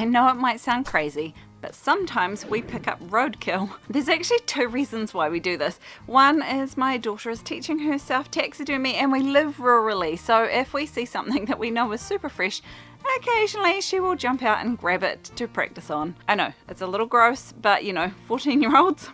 I know it might sound crazy, but sometimes we pick up roadkill. There's actually 2 reasons why we do this. One is my daughter is teaching herself taxidermy and we live rurally, so if we see something that we know is super fresh, occasionally she will jump out and grab it to practice on. I know, it's a little gross, but 14-year-olds,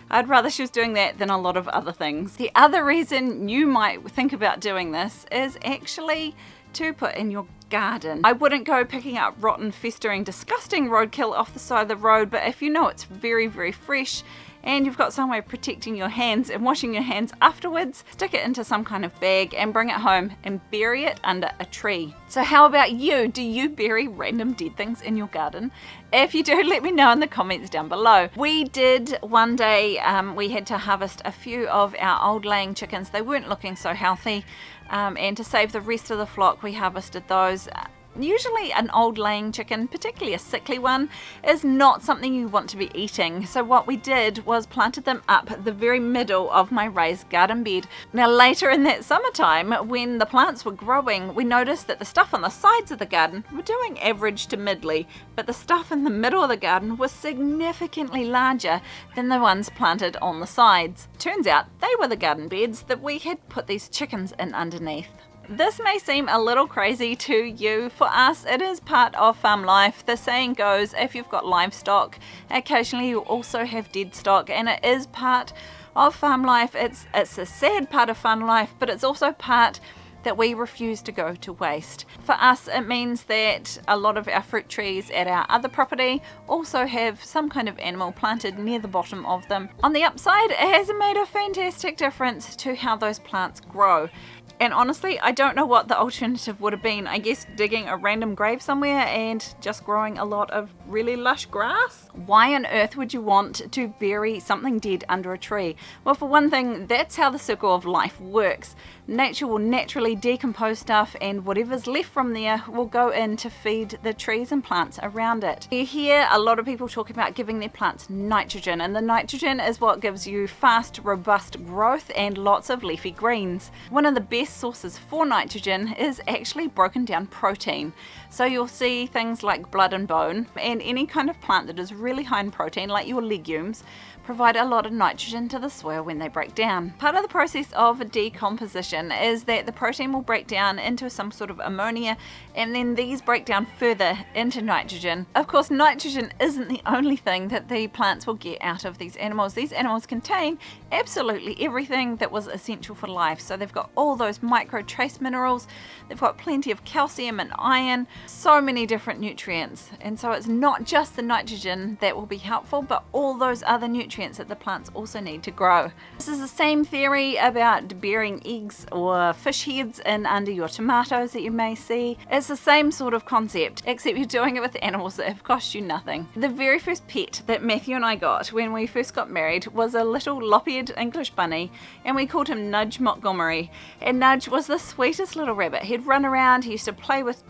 I'd rather she was doing that than a lot of other things. The other reason you might think about doing this is actually to put in your garden. I wouldn't go picking up rotten, festering, disgusting roadkill off the side of the road, but if you know it's very, very fresh and you've got some way of protecting your hands and washing your hands afterwards, stick it into some kind of bag and bring it home and bury it under a tree. So how about you? Do you bury random dead things in your garden? If you do, let me know in the comments down below. We did one day, we had to harvest a few of our old laying chickens. They weren't looking so healthy, and to save the rest of the flock we harvested those. Usually an old laying chicken, particularly a sickly one, is not something you want to be eating. So what we did was planted them up the very middle of my raised garden bed. Now later in that summertime, when the plants were growing, we noticed that the stuff on the sides of the garden were doing average to middly, but the stuff in the middle of the garden was significantly larger than the ones planted on the sides. Turns out they were the garden beds that we had put these chickens in underneath. This may seem a little crazy to you. For us, it is part of farm life. The saying goes, if you've got livestock, occasionally you also have dead stock, and it is part of farm life. It's a sad part of farm life, but it's also part that we refuse to go to waste. For us, it means that a lot of our fruit trees at our other property also have some kind of animal planted near the bottom of them. On the upside, it has made a fantastic difference to how those plants grow. And honestly, I don't know what the alternative would have been. I guess digging a random grave somewhere and just growing a lot of really lush grass? Why on earth would you want to bury something dead under a tree? Well, for one thing, that's how the circle of life works. Nature will naturally decompose stuff, and whatever's left from there will go in to feed the trees and plants around it. You hear a lot of people talk about giving their plants nitrogen, and the nitrogen is what gives you fast, robust growth and lots of leafy greens. One of the best sources for nitrogen is actually broken down protein. So you'll see things like blood and bone, and any kind of plant that is really high in protein, like your legumes, provide a lot of nitrogen to the soil when they break down. Part of the process of decomposition is that the protein will break down into some sort of ammonia, and then these break down further into nitrogen. Of course, nitrogen isn't the only thing that the plants will get out of these animals. These animals contain absolutely everything that was essential for life. So they've got all those micro trace minerals, they've got plenty of calcium and iron, so many different nutrients. And so it's not just the nitrogen that will be helpful, but all those other nutrients that the plants also need to grow. This is the same theory about burying eggs or fish heads in under your tomatoes that you may see. It's the same sort of concept, except you're doing it with animals that have cost you nothing. The very first pet that Matthew and I got when we first got married was a little lop-eared English bunny, and we called him Nudge Montgomery. And Nudge was the sweetest little rabbit. He'd run around, he used to play with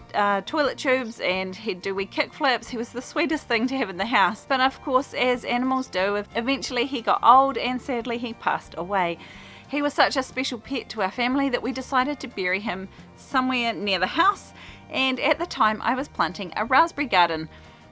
toilet tubes, and he'd do wee kick flips. He was the sweetest thing to have in the house. But of course, as animals do, eventually he got old and sadly he passed away. He was such a special pet to our family that we decided to bury him somewhere near the house, and at the time I was planting a raspberry garden.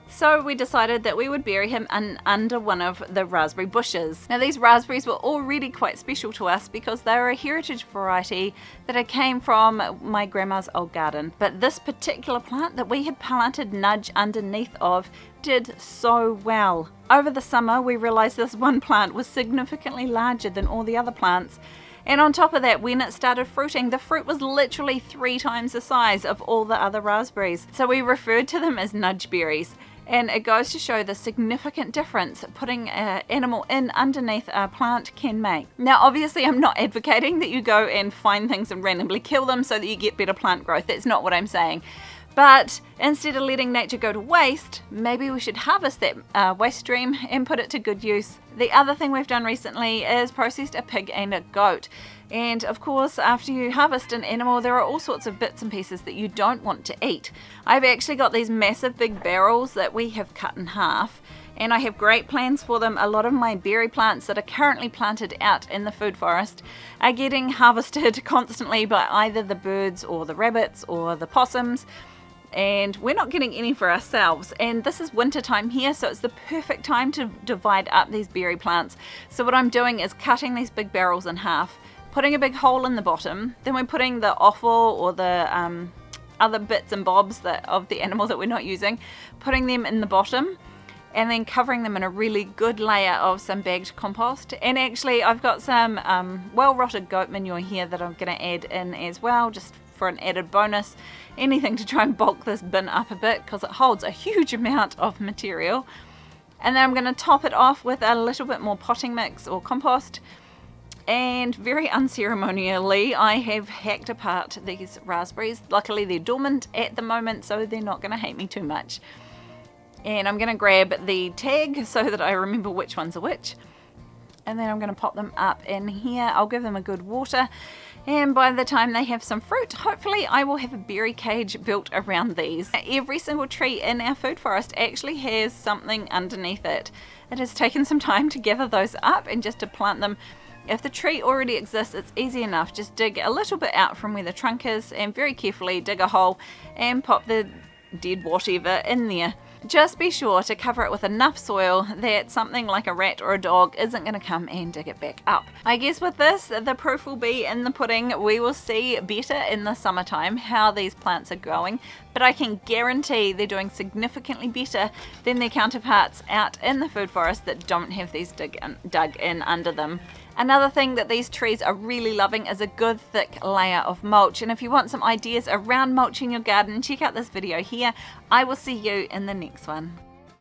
So we decided that we would bury him under one of the raspberry bushes. Now these raspberries were already quite special to us because they were a heritage variety that came from my grandma's old garden. But this particular plant that we had planted Nudge underneath of did so well. Over the summer we realized this one plant was significantly larger than all the other plants. And on top of that, when it started fruiting, the fruit was literally 3 times the size of all the other raspberries. So we referred to them as nudge berries. And it goes to show the significant difference putting an animal in underneath a plant can make. Now obviously I'm not advocating that you go and find things and randomly kill them so that you get better plant growth. That's not what I'm saying. But instead of letting nature go to waste, maybe we should harvest that waste stream and put it to good use. The other thing we've done recently is processed a pig and a goat. And of course, after you harvest an animal, there are all sorts of bits and pieces that you don't want to eat. I've actually got these massive big barrels that we have cut in half, and I have great plans for them. A lot of my berry plants that are currently planted out in the food forest are getting harvested constantly by either the birds or the rabbits or the possums. and we're not getting any for ourselves, and this is winter time here, so it's the perfect time to divide up these berry plants. So what I'm doing is cutting these big barrels in half, putting a big hole in the bottom, then we're putting the offal or the other bits and bobs of the animal that we're not using, putting them in the bottom, and then covering them in a really good layer of some bagged compost. And actually I've got some well-rotted goat manure here that I'm going to add in as well, just for an added bonus. Anything to try and bulk this bin up a bit, because it holds a huge amount of material. And then I'm going to top it off with a little bit more potting mix or compost. And very unceremonially, I have hacked apart these raspberries. Luckily they're dormant at the moment, so they're not going to hate me too much. And I'm going to grab the tag so that I remember which ones are which. And then I'm going to pop them up in here. I'll give them a good water. And by the time they have some fruit, hopefully I will have a berry cage built around these. Every single tree in our food forest actually has something underneath it. It has taken some time to gather those up and just to plant them. If the tree already exists, it's easy enough. Just dig a little bit out from where the trunk is and very carefully dig a hole and pop the dead whatever in there. Just be sure to cover it with enough soil that something like a rat or a dog isn't going to come and dig it back up. I guess with this, the proof will be in the pudding. We will see better in the summertime how these plants are growing, but I can guarantee they're doing significantly better than their counterparts out in the food forest that don't have these dug in under them. Another thing that these trees are really loving is a good thick layer of mulch, and if you want some ideas around mulching your garden, check out this video here. I will see you in the next one.